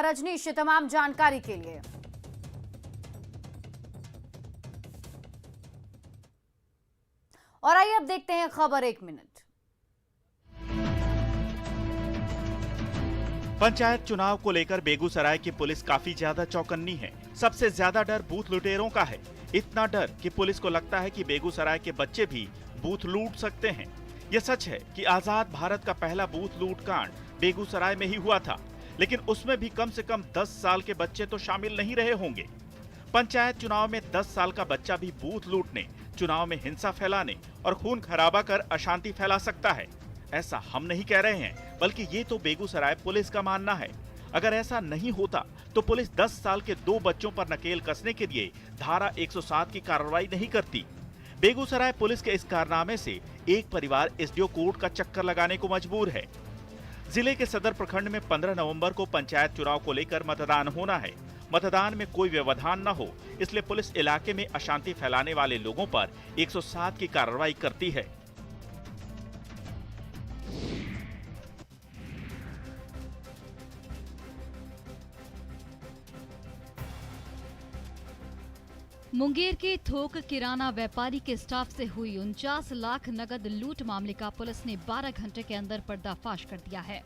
रजनीश तमाम जानकारी के लिए। और आइए अब देखते हैं खबर 1 मिनट। पंचायत चुनाव को लेकर बेगूसराय की पुलिस काफी ज्यादा चौकन्नी है। सबसे ज्यादा डर बूथ लुटेरों का है। इतना डर कि पुलिस को लगता है कि बेगूसराय के बच्चे भी बूथ लूट सकते हैं। यह सच है कि आजाद भारत का पहला बूथ लूट कांड बेगूसराय में ही हुआ था, लेकिन उसमें भी कम से कम 10 साल के बच्चे तो शामिल नहीं रहे होंगे। पंचायत चुनाव में 10 साल का बच्चा भी बूथ लूटने, चुनाव में हिंसा फैलाने और खून खराबा कर अशांति फैला सकता है। ऐसा हम नहीं कह रहे हैं, बल्कि ये तो बेगूसराय पुलिस का मानना है। अगर ऐसा नहीं होता तो पुलिस 10 साल के 2 बच्चों पर नकेल कसने के लिए धारा 107 की कार्रवाई नहीं करती। बेगूसराय पुलिस के इस कारनामे से एक परिवार एसडीओ कोर्ट का चक्कर लगाने को मजबूर है। जिले के सदर प्रखंड में 15 नवंबर को पंचायत चुनाव को लेकर मतदान होना है। मतदान में कोई व्यवधान न हो, इसलिए पुलिस इलाके में अशांति फैलाने वाले लोगों पर 107 की कार्रवाई करती है। मुंगेर के थोक किराना व्यापारी के स्टाफ से हुई 49 लाख नगद लूट मामले का पुलिस ने 12 घंटे के अंदर पर्दाफाश कर दिया है।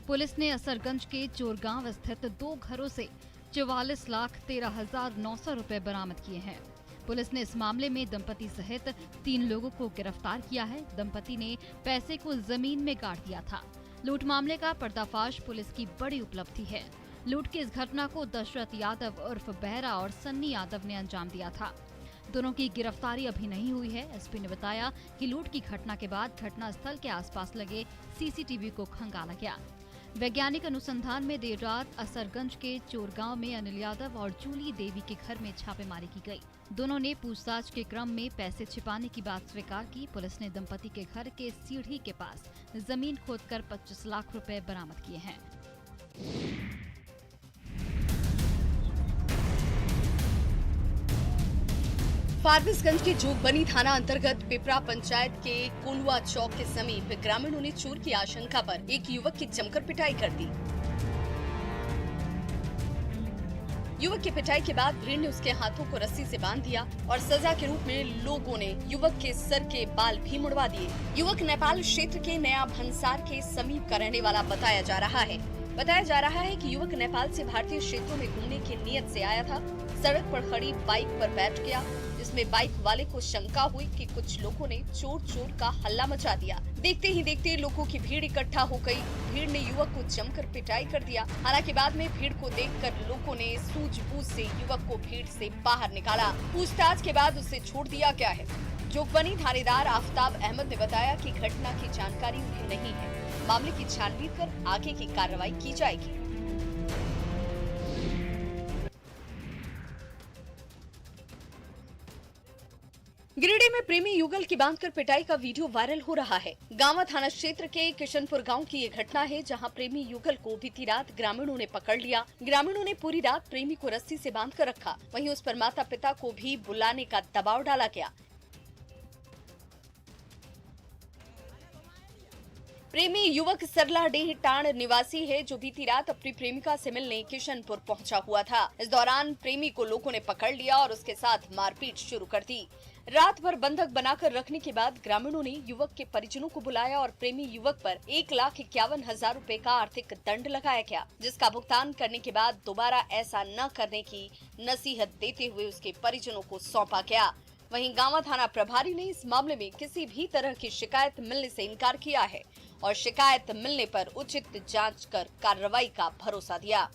पुलिस ने असरगंज के चोरगांव स्थित 2 घरों से 44,13,900 रुपए बरामद किए हैं। पुलिस ने इस मामले में दंपति सहित 3 लोगों को गिरफ्तार किया है। दंपति ने पैसे को जमीन में गाड़ दिया था। लूट मामले का पर्दाफाश पुलिस की बड़ी उपलब्धि है। लूट की इस घटना को दशरथ यादव उर्फ बहरा और सन्नी यादव ने अंजाम दिया था। दोनों की गिरफ्तारी अभी नहीं हुई है। एसपी ने बताया कि लूट की घटना के बाद घटना स्थल के आसपास लगे सीसीटीवी को खंगाला गया। वैज्ञानिक अनुसंधान में देर रात असरगंज के चोरगांव में अनिल यादव और जूली देवी के घर में छापेमारी की गई। दोनों ने पूछताछ के क्रम में पैसे छिपाने की बात स्वीकार की। पुलिस ने दंपति के घर के सीढ़ी के पास जमीन खोदकर 25 लाख रुपए बरामद किए हैं। फारबिसगंज के जोगबनी थाना अंतर्गत पिपरा पंचायत के कोलवा चौक के समीप ग्रामीणों ने चोर की आशंका पर एक युवक की जमकर पिटाई कर दी। युवक की पिटाई के बाद भीड़ ने उसके हाथों को रस्सी से बांध दिया और सजा के रूप में लोगों ने युवक के सर के बाल भी मुड़वा दिए। युवक नेपाल क्षेत्र के नया भंसार के समीप का रहने वाला बताया जा रहा है। बताया जा रहा है कि युवक नेपाल से भारतीय क्षेत्रों में घूमने की नीयत से आया था। सड़क पर खड़ी बाइक पर बैठ गया, जिसमें बाइक वाले को शंका हुई कि कुछ लोगों ने चोर चोर का हल्ला मचा दिया। देखते ही देखते लोगों की भीड़ इकट्ठा हो गई। भीड़ ने युवक को जमकर पिटाई कर दिया। हालांकि बाद में भीड़ को देखकर लोगों ने सूझबूझ से युवक को भीड़ से बाहर निकाला। पूछताछ के बाद उसे छोड़ दिया गया है। जोगबनी थानेदार आफ्ताब अहमद ने बताया कि घटना की जानकारी उन्हें नहीं है। मामले की छानबीन कर आगे की कार्रवाई की जाएगी। गिरिडीह में प्रेमी युगल की बांधकर पिटाई का वीडियो वायरल हो रहा है। गांवा थाना क्षेत्र के किशनपुर गांव की ये घटना है, जहां प्रेमी युगल को बीती रात ग्रामीणों ने पकड़ लिया। ग्रामीणों ने पूरी रात प्रेमी को रस्सी से बांधकर रखा। वहीं उस पर माता पिता को भी बुलाने का दबाव डाला गया। प्रेमी युवक सरलाडीह टांड निवासी है, जो बीती रात अपनी प्रेमिका से मिलने किशनपुर पहुंचा हुआ था। इस दौरान प्रेमी को लोगों ने पकड़ लिया और उसके साथ मारपीट शुरू कर दी। रात भर बंधक बनाकर रखने के बाद ग्रामीणों ने युवक के परिजनों को बुलाया और प्रेमी युवक पर 1,51,000 रुपए का आर्थिक दंड लगाया गया, जिसका भुगतान करने के बाद दोबारा ऐसा न करने की नसीहत देते हुए उसके परिजनों को सौंपा गया। वहीं गांवा थाना प्रभारी ने इस मामले में किसी भी तरह की शिकायत मिलने से इनकार किया है और शिकायत मिलने पर उचित जांच कर कार्रवाई का भरोसा दिया।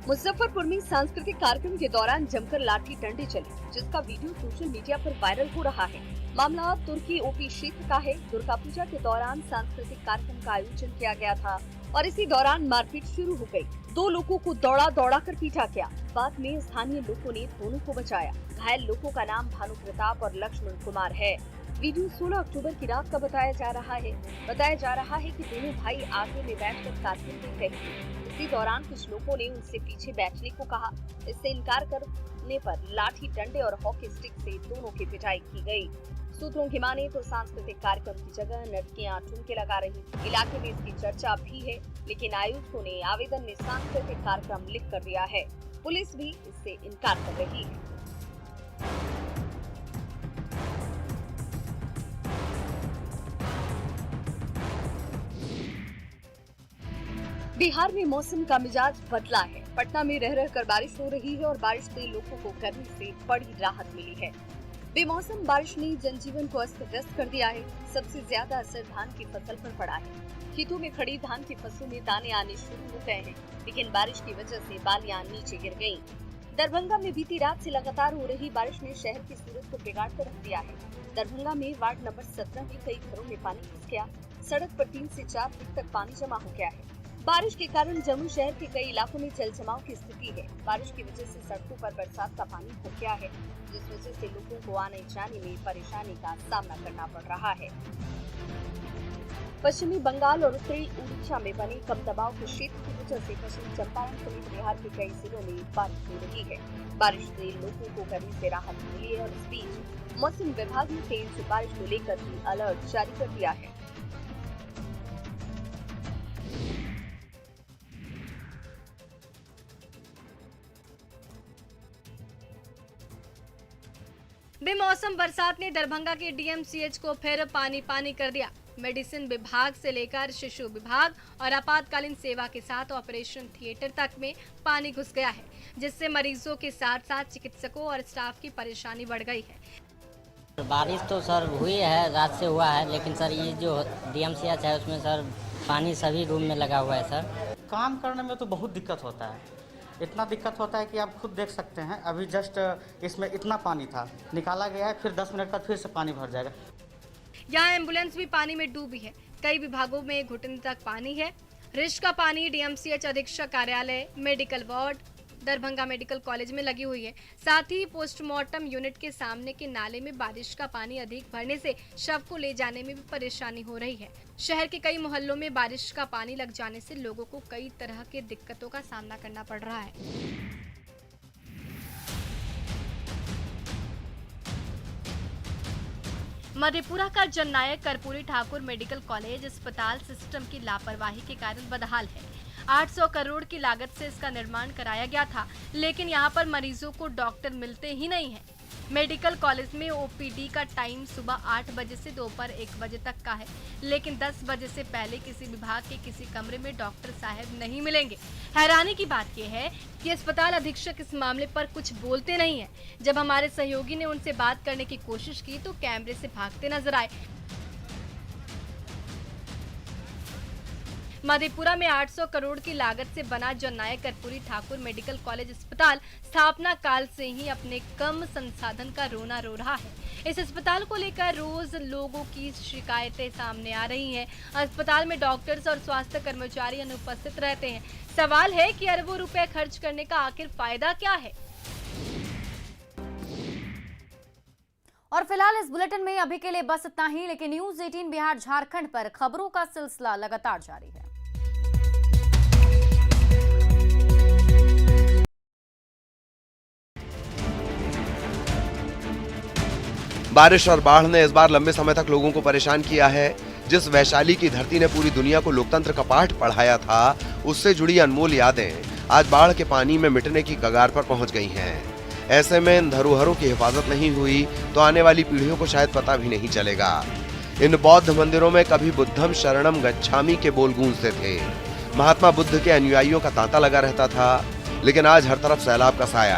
मुजफ्फरपुर में सांस्कृतिक कार्यक्रम के दौरान जमकर लाठी डंडे चले, जिसका वीडियो सोशल मीडिया पर वायरल हो रहा है। मामला तुर्की ओपी क्षेत्र का है। दुर्गा पूजा के दौरान सांस्कृतिक कार्यक्रम का आयोजन किया गया था और इसी दौरान मारपीट शुरू हो गई। 2 लोगों को दौड़ा दौड़ा कर पीटा गया। बाद में स्थानीय लोगों ने दोनों को बचाया। घायल लोगों का नाम भानु प्रताप और लक्ष्मण कुमार है। वीडियो 16 अक्टूबर की रात का बताया जा रहा है। बताया जा रहा है कि दोनों भाई आगे में बैठकर कार्यक्रम देख रहे थे। इसी दौरान कुछ लोगों ने उनसे पीछे बैठने को कहा। इससे इनकार करने पर लाठी डंडे और हॉकी स्टिक से दोनों की पिटाई की गई। सूत्रों की माने तो सांस्कृतिक कार्यक्रम की जगह नर्तकियां ठुमके लगा रही। इलाके में इसकी चर्चा भी है, लेकिन आयुक्तों ने आवेदन में सांस्कृतिक कार्यक्रम लिख कर दिया है। पुलिस भी इससे इनकार कर रही है। बिहार में मौसम का मिजाज बदला है। पटना में रह रहकर बारिश हो रही है और बारिश से लोगों को गर्मी से बड़ी राहत मिली है। बेमौसम बारिश ने जनजीवन को अस्त व्यस्त कर दिया है। सबसे ज्यादा असर धान की फसल पर पड़ा है। खेतों में खड़ी धान की फसलों में दाने आने शुरू हो गए हैं, लेकिन बारिश की वजह से बालियां नीचे गिर गईं। दरभंगा में बीती रात से लगातार हो रही बारिश ने शहर की सूरत को बिगाड़ कर रख दिया है। दरभंगा में वार्ड नंबर 17 में कई घरों में पानी घुस गया। सड़क पर 3 से 4 फीट तक पानी जमा हो गया है। बारिश के कारण जम्मू शहर के कई इलाकों में जल जमाव की स्थिति है। बारिश की वजह से सड़कों पर बरसात का पानी हो गया है, जिस वजह से लोगों को आने जाने में परेशानी का सामना करना पड़ रहा है। पश्चिमी बंगाल और उत्तरी उड़ीसा में बने कम दबाव के क्षेत्र की वजह से पश्चिमी चंपारण समेत बिहार के कई जिलों में बारिश हो रही है। बारिश से लोगों को गर्मी से राहत मिली है और इस बीच मौसम विभाग ने तेज बारिश को लेकर भी अलर्ट जारी कर दिया है। बेमौसम बरसात ने दरभंगा के डीएमसीएच को फिर पानी पानी कर दिया। मेडिसिन विभाग से लेकर शिशु विभाग और आपातकालीन सेवा के साथ ऑपरेशन थिएटर तक में पानी घुस गया है, जिससे मरीजों के साथ साथ चिकित्सकों और स्टाफ की परेशानी बढ़ गई है। बारिश तो सर हुई है, रात से हुआ है, लेकिन सर ये जो डीएमसीएच है उसमें सर पानी सभी रूम में लगा हुआ है। सर काम करने में तो बहुत दिक्कत होता है। इतना दिक्कत होता है कि आप खुद देख सकते हैं। अभी जस्ट इसमें इतना पानी था, निकाला गया है, फिर 10 मिनट बाद फिर से पानी भर जाएगा। यहाँ एम्बुलेंस भी पानी में डूबी है। कई विभागों में घुटने तक पानी है। रिश्क का पानी डीएमसीएच अधीक्षक कार्यालय, medical ward, Darbhanga medical college में लगी हुई है। साथ ही पोस्टमार्टम यूनिट के सामने के नाले में बारिश का पानी अधिक भरने से शव को ले जाने में भी परेशानी हो रही है। शहर के कई मोहल्लों में बारिश का पानी लग जाने से लोगों को कई तरह के दिक्कतों का सामना करना पड़ रहा है। मधेपुरा का जननायक कर्पूरी ठाकुर मेडिकल कॉलेज अस्पताल सिस्टम की लापरवाही के कारण बदहाल है। 800 करोड़ की लागत से इसका निर्माण कराया गया था, लेकिन यहाँ पर मरीजों को डॉक्टर मिलते ही नहीं हैं। मेडिकल कॉलेज में ओपीडी का टाइम सुबह 8 बजे से दोपहर 1 बजे तक का है, लेकिन 10 बजे से पहले किसी विभाग के किसी कमरे में डॉक्टर साहब नहीं मिलेंगे। हैरानी की बात यह है कि अस्पताल अधीक्षक इस मामले पर कुछ बोलते नहीं है। जब हमारे सहयोगी ने उनसे बात करने की कोशिश की तो कैमरे से भागते नजर आए। मधेपुरा में 800 करोड़ की लागत से बना जननायक कर्पूरी ठाकुर मेडिकल कॉलेज अस्पताल स्थापना काल से ही अपने कम संसाधन का रोना रो रहा है। इस अस्पताल को लेकर रोज लोगों की शिकायतें सामने आ रही हैं। अस्पताल में डॉक्टर्स और स्वास्थ्य कर्मचारी अनुपस्थित रहते हैं। सवाल है कि अरबों रुपए खर्च करने का आखिर फायदा क्या है। और फिलहाल इस बुलेटिन में अभी के लिए बस इतना ही, लेकिन न्यूज़ 18 बिहार झारखंड पर खबरों का सिलसिला लगातार जारी है। बारिश और बाढ़ ने इस बार लंबे समय तक लोगों को परेशान किया है। जिस वैशाली की धरती ने पूरी दुनिया को लोकतंत्र का पाठ पढ़ाया था, उससे जुड़ी अनमोल यादें आज बाढ़ के पानी में मिटने की कगार पर पहुंच गई हैं। ऐसे में इन धरोहरों की हिफाजत नहीं हुई तो आने वाली पीढ़ियों को शायद पता भी नहीं चलेगा। इन बौद्ध मंदिरों में कभी बुद्धम शरणम गच्छामि के बोल गूंजते थे। महात्मा बुद्ध के अनुयायियों का तांता लगा रहता था, लेकिन आज हर तरफ सैलाब का साया